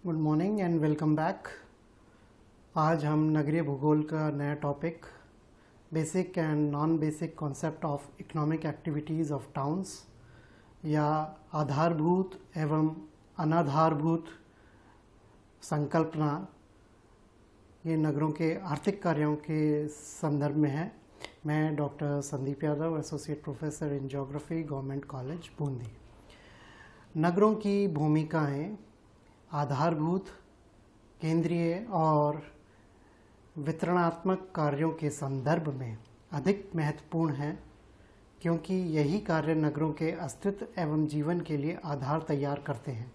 Good morning and welcome back. आज हम नगरीय भूगोल का नया topic basic and non basic concept of economic activities of towns या आधारभूत एवं अनाधारभूत संकल्पना ये नगरों के आर्थिक कार्यों के संदर्भ में है। मैं doctor Sandeep Yadav, associate professor in geography, government college Bundi. नगरों की भूमिकाएं आधारभूत, केंद्रीय और वितरणात्मक कार्यों के संदर्भ में अधिक महत्वपूर्ण हैं, क्योंकि यही कार्य नगरों के अस्तित्व एवं जीवन के लिए आधार तैयार करते हैं।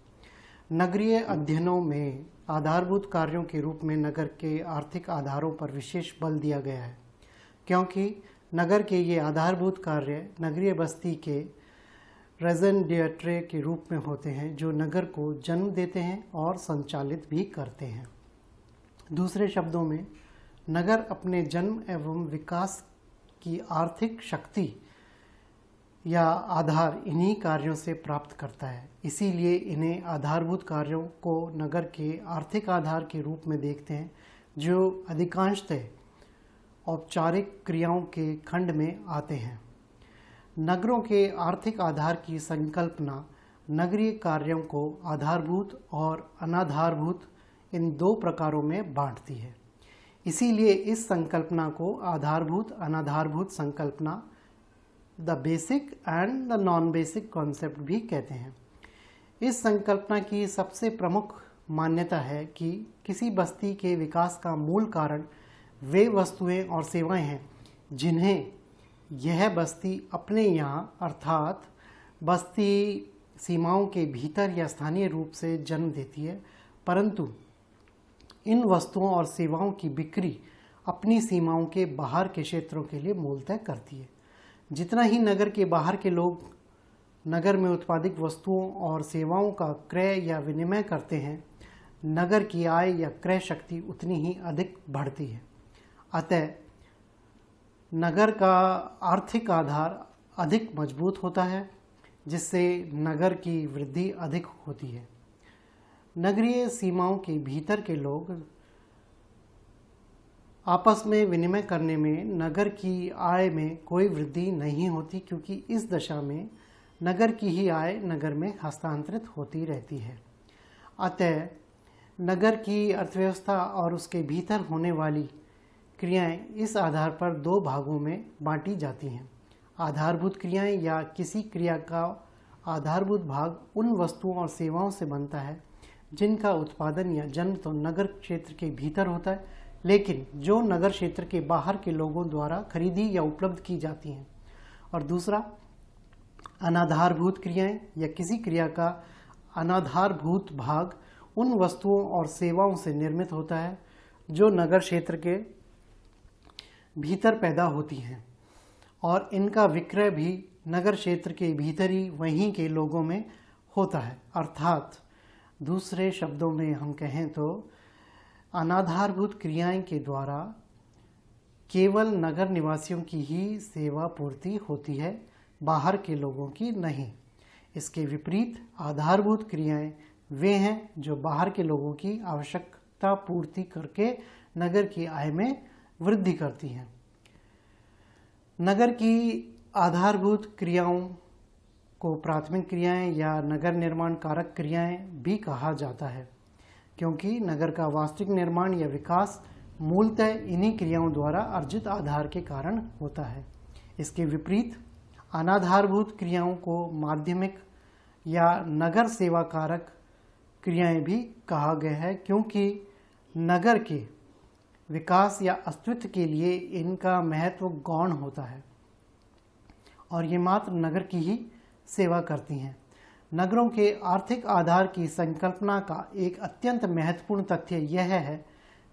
नगरीय अध्ययनों में आधारभूत कार्यों के रूप में नगर के आर्थिक आधारों पर विशेष बल दिया गया है, क्योंकि नगर के ये आधारभूत कार्य नगरीय बस्ती के रेजन डिएट्रे के रूप में होते हैं, जो नगर को जन्म देते हैं और संचालित भी करते हैं। दूसरे शब्दों में, नगर अपने जन्म एवं विकास की आर्थिक शक्ति या आधार इन्हीं कार्यों से प्राप्त करता है। इसीलिए इन्हें आधारभूत कार्यों को नगर के आर्थिक आधार के रूप में देखते हैं, जो अधिकांशतः औपचारिक क्रियाओं के खंड में आते हैं। नगरों के आर्थिक आधार की संकल्पना नगरीय कार्यों को आधारभूत और अनाधारभूत इन दो प्रकारों में बांटती है। इसीलिए इस संकल्पना को आधारभूत अनाधारभूत संकल्पना, the basic and the non basic concept भी कहते हैं। इस संकल्पना की सबसे प्रमुख मान्यता है कि किसी बस्ती के विकास का मूल कारण वे वस्तुएं और सेवाएं हैं जिन्हें यह बस्ती अपने यहाँ अर्थात बस्ती सीमाओं के भीतर या स्थानीय रूप से जन्म देती है, परंतु इन वस्तुओं और सेवाओं की बिक्री अपनी सीमाओं के बाहर के क्षेत्रों के लिए मूलतः करती है। जितना ही नगर के बाहर के लोग नगर में उत्पादित वस्तुओं और सेवाओं का क्रय या विनिमय करते हैं, नगर की आय या क्रय शक्ति उतनी ही अधिक बढ़ती है। अतः नगर का आर्थिक आधार अधिक मजबूत होता है, जिससे नगर की वृद्धि अधिक होती है। नगरीय सीमाओं के भीतर के लोग आपस में विनिमय करने में नगर की आय में कोई वृद्धि नहीं होती, क्योंकि इस दशा में नगर की ही आय नगर में हस्तांतरित होती रहती है। अतः नगर की अर्थव्यवस्था और उसके भीतर होने वाली क्रियाएं इस आधार पर दो भागों में बांटी जाती हैं। आधारभूत क्रियाएं या किसी क्रिया का आधारभूत भाग उन वस्तुओं और सेवाओं से बनता है जिनका उत्पादन या जन्म तो नगर क्षेत्र के भीतर होता है, लेकिन जो नगर क्षेत्र के बाहर के लोगों द्वारा खरीदी या उपलब्ध की जाती हैं। और दूसरा, अनाधारभूत क्रियाएं या किसी क्रिया का अनाधारभूत भाग उन वस्तुओं और सेवाओं से निर्मित होता है जो नगर क्षेत्र के भीतर पैदा होती हैं, और इनका विक्रय भी नगर क्षेत्र के भीतर ही वहीं के लोगों में होता है। अर्थात दूसरे शब्दों में हम कहें तो अनाधारभूत क्रियाएं के द्वारा केवल नगर निवासियों की ही सेवा पूर्ति होती है, बाहर के लोगों की नहीं। इसके विपरीत आधारभूत क्रियाएं वे हैं जो बाहर के लोगों की आवश्यकता पूर्ति करके नगर की आय में वृद्धि करती हैं। नगर की आधारभूत क्रियाओं को प्राथमिक क्रियाएं या नगर निर्माण कारक क्रियाएं भी कहा जाता है, क्योंकि नगर का वास्तविक निर्माण या विकास मूलतः इन्हीं क्रियाओं द्वारा अर्जित आधार के कारण होता है। इसके विपरीत अनाधारभूत क्रियाओं को माध्यमिक या नगर सेवा कारक क्रियाएं भी कहा गया है, क्योंकि नगर के विकास या अस्तित्व के लिए इनका महत्व गौण होता है और ये मात्र नगर की ही सेवा करती हैं। नगरों के आर्थिक आधार की संकल्पना का एक अत्यंत महत्वपूर्ण तथ्य यह है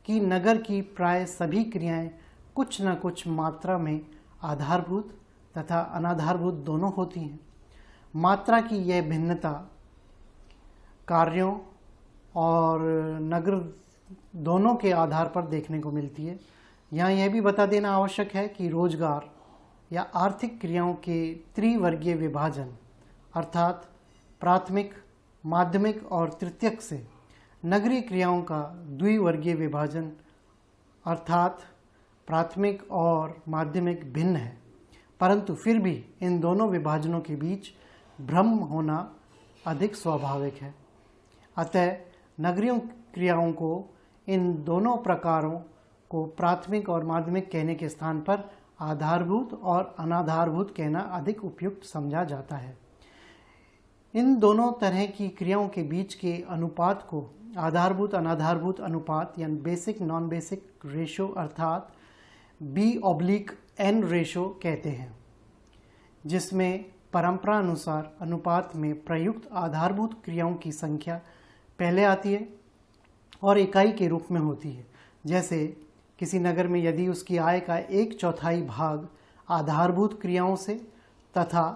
कि नगर की प्राय सभी क्रियाएं कुछ न कुछ मात्रा में आधारभूत तथा अनाधारभूत दोनों होती हैं। मात्रा की यह भिन्नता कार्यों और नगर दोनों के आधार पर देखने को मिलती है। यहाँ यह भी बता देना आवश्यक है कि रोजगार या आर्थिक क्रियाओं के त्रिवर्गीय विभाजन अर्थात प्राथमिक, माध्यमिक और तृतीयक से नगरीय क्रियाओं का द्विवर्गीय विभाजन अर्थात प्राथमिक और माध्यमिक भिन्न है, परंतु फिर भी इन दोनों विभाजनों के बीच भ्रम होना अधिक स्वाभाविक है। अतः नगरीय क्रियाओं को इन दोनों प्रकारों को प्राथमिक और माध्यमिक कहने के स्थान पर आधारभूत और अनाधारभूत कहना अधिक उपयुक्त समझा जाता है। इन दोनों तरह की क्रियाओं के बीच के अनुपात को आधारभूत अनाधारभूत अनुपात यानी बेसिक नॉन बेसिक रेशो अर्थात B/N रेशो कहते हैं, जिसमें परंपरा अनुसार अनुपात में प्रयुक्त आधारभूत क्रियाओं की संख्या पहले आती है और इकाई के रूप में होती है। जैसे किसी नगर में यदि उसकी आय का 1/4 भाग आधारभूत क्रियाओं से तथा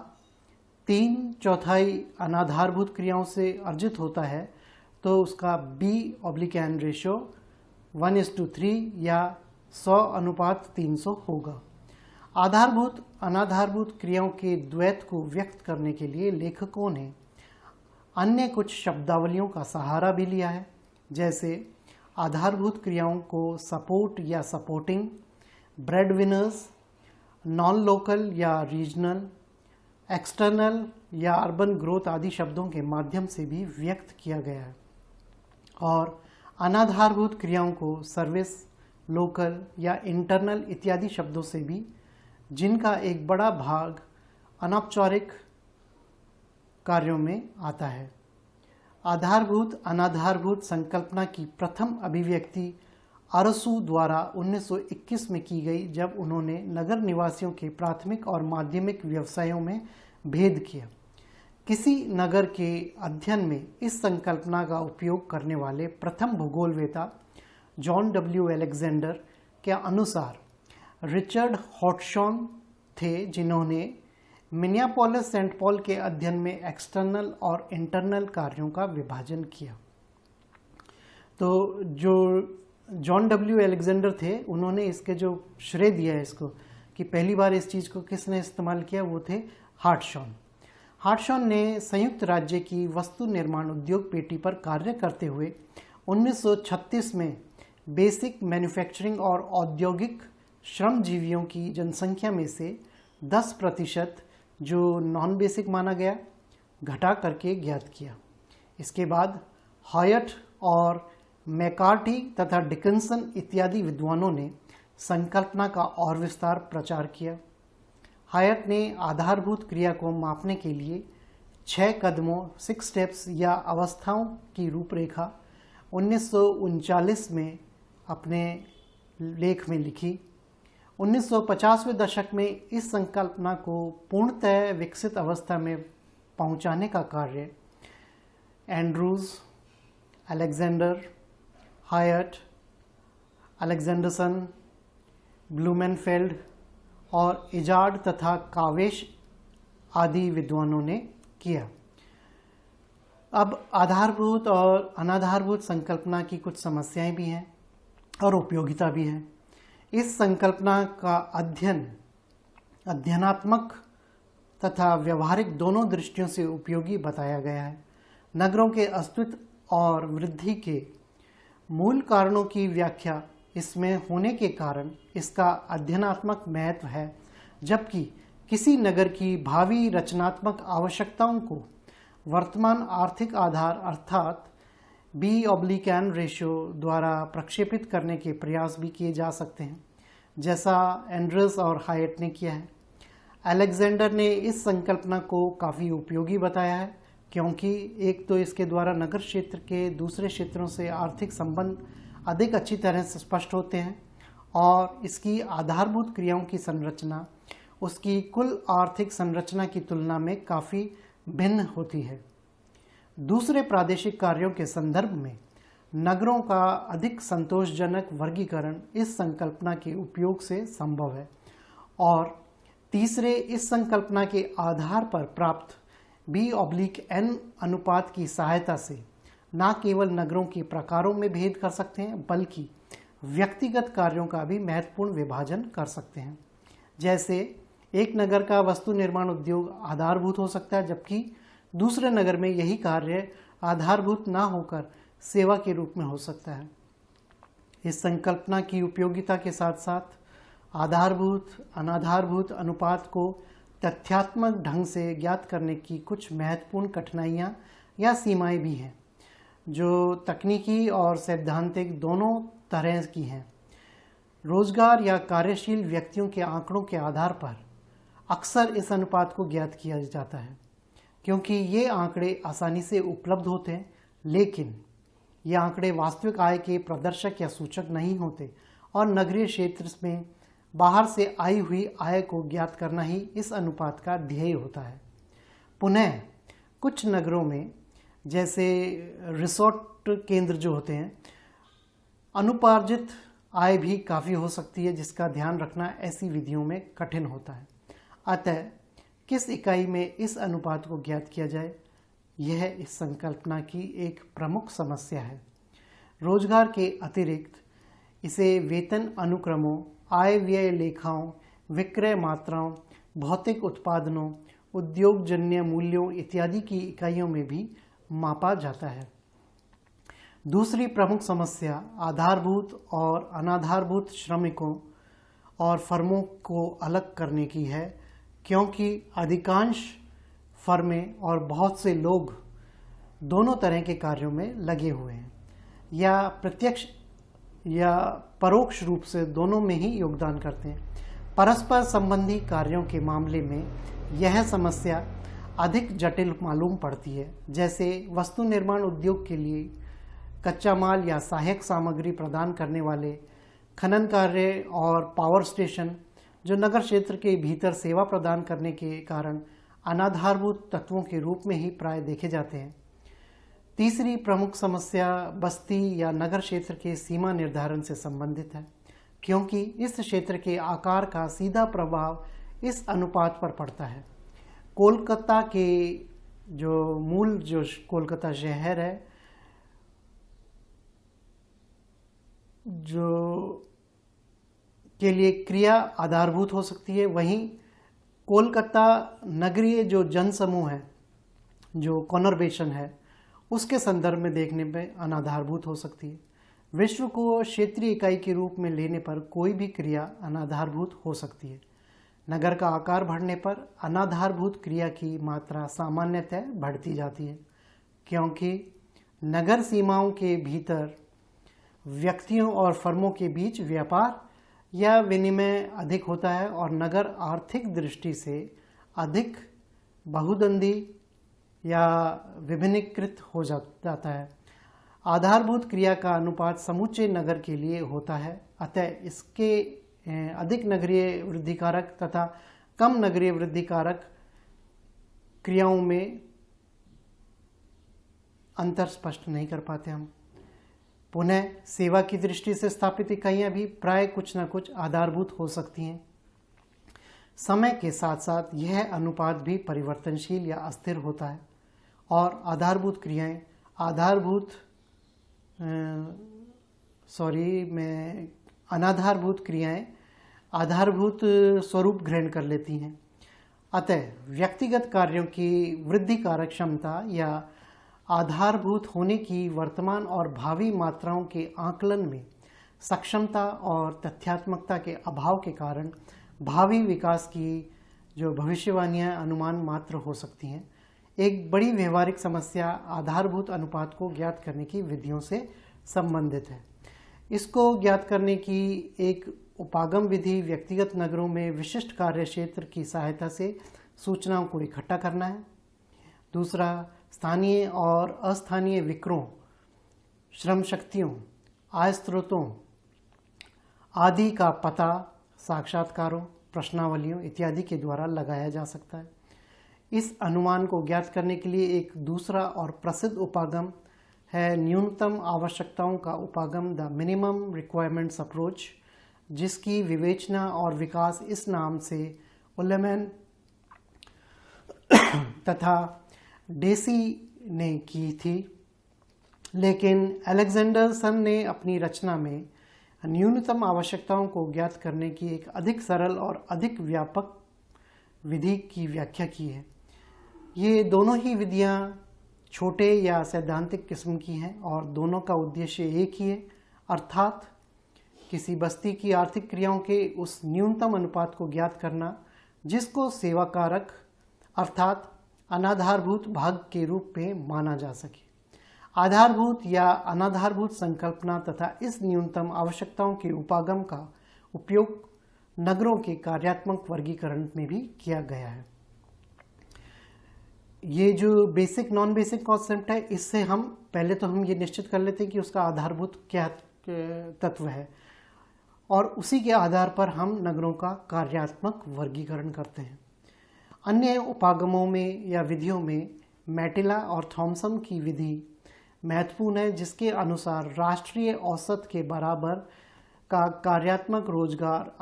3/4 अनाधारभूत क्रियाओं से अर्जित होता है तो उसका B/N रेशो 1:3 या 100:300 होगा। आधारभूत अनाधारभूत क्रियाओं के द्वैत को व्यक्त करने के लिए लेखकों ने अन्य कुछ शब्दावलियों का सहारा भी लिया है। जैसे आधारभूत क्रियाओं को सपोर्ट या supporting, bread winners, non local या रीजनल, एक्सटर्नल या अर्बन ग्रोथ आदि शब्दों के माध्यम से भी व्यक्त किया गया है। और अनाधारभूत क्रियाओं को सर्विस, लोकल या इंटरनल इत्यादि शब्दों से भी, जिनका एक बड़ा भाग अनौपचारिक कार्यों में आता है। आधारभूत अनाधारभूत संकल्पना की प्रथम अभिव्यक्ति अरसू द्वारा 1921 में की गई, जब उन्होंने नगर निवासियों के प्राथमिक और माध्यमिक व्यवसायों में भेद किया। किसी नगर के अध्ययन में इस संकल्पना का उपयोग करने वाले प्रथम भूगोलवेता जॉन W. अलेक्जेंडर के अनुसार रिचर्ड हॉटशॉन थे, जिन्होंने मिनियापोलिस सेंट पॉल के अध्ययन में एक्सटर्नल और इंटरनल कार्यों का विभाजन किया। तो जो जॉन W. अलेक्जेंडर थे, उन्होंने इसके जो श्रेय दिया है इसको कि पहली बार इस चीज़ को किसने इस्तेमाल किया, वो थे हॉटशॉन। हॉटशॉन ने संयुक्त राज्य की वस्तु निर्माण उद्योग पेटी पर कार्य करते हुए 1936 में बेसिक मैन्युफैक्चरिंग और औद्योगिक श्रमजीवियों की जनसंख्या में से 10% जो नॉन बेसिक माना गया घटा करके ज्ञात किया। इसके बाद हायट और मैकार्टी तथा डिकिंसन इत्यादि विद्वानों ने संकल्पना का और विस्तार प्रचार किया। हायट ने आधारभूत क्रिया को मापने के लिए 6 कदमों 6 स्टेप्स या अवस्थाओं की रूपरेखा 1939 में अपने लेख में लिखी। 1950वें दशक में इस संकल्पना को पूर्णतः विकसित अवस्था में पहुंचाने का कार्य एंड्रूज, अलेक्जेंडर, हायट, अलेक्जेंडरसन, ब्लूमेनफेल्ड और इजार्ड तथा कावेश आदि विद्वानों ने किया। अब आधारभूत और अनाधारभूत संकल्पना की कुछ समस्याएं भी हैं और उपयोगिता भी है। इस संकल्पना का अध्ययनात्मक तथा व्यवहारिक दोनों दृष्टियों से उपयोगी बताया गया है। नगरों के अस्तित्व और वृद्धि के मूल कारणों की व्याख्या इसमें होने के कारण इसका अध्ययनात्मक महत्व है, जबकि किसी नगर की भावी रचनात्मक आवश्यकताओं को वर्तमान आर्थिक आधार अर्थात B/N रेशियो द्वारा प्रक्षेपित करने के प्रयास भी किए जा सकते हैं, जैसा एंड्रस और हायट ने किया है। अलेक्जेंडर ने इस संकल्पना को काफ़ी उपयोगी बताया है, क्योंकि एक तो इसके द्वारा नगर क्षेत्र के दूसरे क्षेत्रों से आर्थिक संबंध अधिक अच्छी तरह से स्पष्ट होते हैं और इसकी आधारभूत क्रियाओं की संरचना उसकी कुल आर्थिक संरचना की तुलना में काफ़ी भिन्न होती है। दूसरे प्रादेशिक कार्यों के संदर्भ में नगरों का अधिक संतोषजनक वर्गीकरण इस संकल्पना के उपयोग से संभव है। और तीसरे, इस संकल्पना के आधार पर प्राप्त B/N अनुपात की सहायता से न केवल नगरों के प्रकारों में भेद कर सकते हैं, बल्कि व्यक्तिगत कार्यों का भी महत्वपूर्ण विभाजन कर सकते हैं। जैसे एक नगर का वस्तु निर्माण उद्योग आधारभूत हो सकता है, जबकि दूसरे नगर में यही कार्य आधारभूत ना होकर सेवा के रूप में हो सकता है। इस संकल्पना की उपयोगिता के साथ साथ आधारभूत अनाधारभूत अनुपात को तथ्यात्मक ढंग से ज्ञात करने की कुछ महत्वपूर्ण कठिनाइयाँ या सीमाएं भी हैं, जो तकनीकी और सैद्धांतिक दोनों तरह की हैं। रोजगार या कार्यशील व्यक्तियों के आंकड़ों के आधार पर अक्सर इस अनुपात को ज्ञात किया जाता है, क्योंकि ये आंकड़े आसानी से उपलब्ध होते हैं, लेकिन ये आंकड़े वास्तविक आय के प्रदर्शक या सूचक नहीं होते और नगरीय क्षेत्र में बाहर से आई हुई आय को ज्ञात करना ही इस अनुपात का ध्येय होता है। पुनः कुछ नगरों में, जैसे रिसोर्ट केंद्र जो होते हैं, अनुपार्जित आय भी काफ़ी हो सकती है, जिसका ध्यान रखना ऐसी विधियों में कठिन होता है। अतः किस इकाई में इस अनुपात को ज्ञात किया जाए, यह इस संकल्पना की एक प्रमुख समस्या है। रोजगार के अतिरिक्त इसे वेतन अनुक्रमों, आय व्यय लेखाओं, विक्रय मात्राओं, भौतिक उत्पादनों, उद्योगजन्य मूल्यों इत्यादि की इकाइयों में भी मापा जाता है। दूसरी प्रमुख समस्या आधारभूत और अनाधारभूत श्रमिकों और फर्मों को अलग करने की है, क्योंकि अधिकांश फर्में और बहुत से लोग दोनों तरह के कार्यों में लगे हुए हैं, या प्रत्यक्ष या परोक्ष रूप से दोनों में ही योगदान करते हैं। परस्पर संबंधी कार्यों के मामले में यह समस्या अधिक जटिल मालूम पड़ती है। जैसे वस्तु निर्माण उद्योग के लिए कच्चा माल या सहायक सामग्री प्रदान करने वाले खनन कार्य और पावर स्टेशन, जो नगर क्षेत्र के भीतर सेवा प्रदान करने के कारण अनाधारभूत तत्वों के रूप में ही प्राय देखे जाते हैं। तीसरी प्रमुख समस्या बस्ती या नगर क्षेत्र के सीमा निर्धारण से संबंधित है, क्योंकि इस क्षेत्र के आकार का सीधा प्रभाव इस अनुपात पर पड़ता है। कोलकाता के जो कोलकाता शहर है, जो के लिए क्रिया आधारभूत हो सकती है, वहीं कोलकाता नगरीय जो जनसमूह है, जो कॉन्वर्बेशन है, उसके संदर्भ में देखने में अनाधारभूत हो सकती है। विश्व को क्षेत्रीय इकाई के रूप में लेने पर कोई भी क्रिया अनाधारभूत हो सकती है। नगर का आकार बढ़ने पर अनाधारभूत क्रिया की मात्रा सामान्यतः बढ़ती जाती है, क्योंकि नगर सीमाओं के भीतर व्यक्तियों और फर्मों के बीच व्यापार या विनिमय अधिक होता है और नगर आर्थिक दृष्टि से अधिक बहुदंडी या विभिन्नीकृत हो जाता है। आधारभूत क्रिया का अनुपात समूचे नगर के लिए होता है, अतः इसके अधिक नगरीय वृद्धि कारक तथा कम नगरीय वृद्धि कारक क्रियाओं में अंतर स्पष्ट नहीं कर पाते हम। पुनः सेवा की दृष्टि से स्थापित इकाइयां भी प्राय कुछ न कुछ आधारभूत हो सकती हैं। समय के साथ साथ यह अनुपात भी परिवर्तनशील या अस्थिर होता है और आधारभूत क्रियाएं अनाधारभूत क्रियाएं आधारभूत स्वरूप ग्रहण कर लेती हैं। अतः व्यक्तिगत कार्यों की वृद्धि कारक क्षमता या आधारभूत होने की वर्तमान और भावी मात्राओं के आकलन में सक्षमता और तथ्यात्मकता के अभाव के कारण भावी विकास की जो भविष्यवाणियां अनुमान मात्र हो सकती हैं। एक बड़ी व्यवहारिक समस्या आधारभूत अनुपात को ज्ञात करने की विधियों से संबंधित है। इसको ज्ञात करने की एक उपागम विधि व्यक्तिगत नगरों में विशिष्ट कार्य क्षेत्र की सहायता से सूचनाओं को इकट्ठा करना है। दूसरा, स्थानीय और अस्थानीय विक्रों, श्रम शक्तियों, आय स्रोतों आदि का पता साक्षात्कारों, प्रश्नावलियों इत्यादि के द्वारा लगाया जा सकता है। इस अनुमान को ज्ञात करने के लिए एक दूसरा और प्रसिद्ध उपागम है न्यूनतम आवश्यकताओं का उपागम, द मिनिमम रिक्वायरमेंट्स अप्रोच, जिसकी विवेचना और विकास इस नाम से उल्लेमैन तथा डेसी ने की थी, लेकिन अलेक्जेंडरसन ने अपनी रचना में न्यूनतम आवश्यकताओं को ज्ञात करने की एक अधिक सरल और अधिक व्यापक विधि की व्याख्या की है। ये दोनों ही विधियां छोटे या सैद्धांतिक किस्म की हैं और दोनों का उद्देश्य एक ही है, अर्थात किसी बस्ती की आर्थिक क्रियाओं के उस न्यूनतम अनुपात को ज्ञात करना जिसको सेवा कारक अर्थात अनाधारभूत भाग के रूप में माना जा सके। आधारभूत या अनाधारभूत संकल्पना तथा इस न्यूनतम आवश्यकताओं के उपागम का उपयोग नगरों के कार्यात्मक वर्गीकरण में भी किया गया है। ये जो बेसिक नॉन बेसिक कॉन्सेप्ट है, इससे हम पहले तो हम ये निश्चित कर लेते हैं कि उसका आधारभूत क्या तत्व है और उसी के आधार पर हम नगरों का कार्यात्मक वर्गीकरण करते हैं। अन्य उपागमों में या विधियों में मैटिला और थॉमसन की विधि महत्वपूर्ण है, जिसके अनुसार राष्ट्रीय औसत के बराबर का कार्यात्मक रोजगार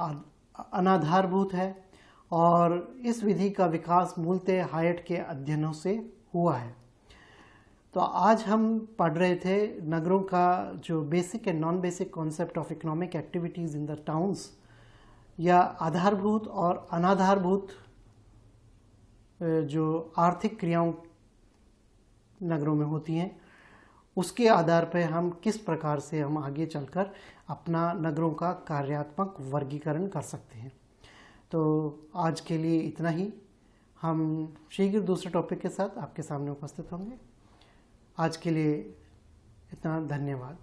अनाधारभूत है और इस विधि का विकास मूलतः हायट के अध्ययनों से हुआ है। तो आज हम पढ़ रहे थे नगरों का जो basic and non basic concept of economic activities in the towns, या आधारभूत और अनाधारभूत जो आर्थिक क्रियाओं नगरों में होती हैं, उसके आधार पर हम किस प्रकार से हम आगे चलकर अपना नगरों का कार्यात्मक वर्गीकरण कर सकते हैं। तो आज के लिए इतना ही। हम शीघ्र दूसरे टॉपिक के साथ आपके सामने उपस्थित होंगे। आज के लिए इतना, धन्यवाद।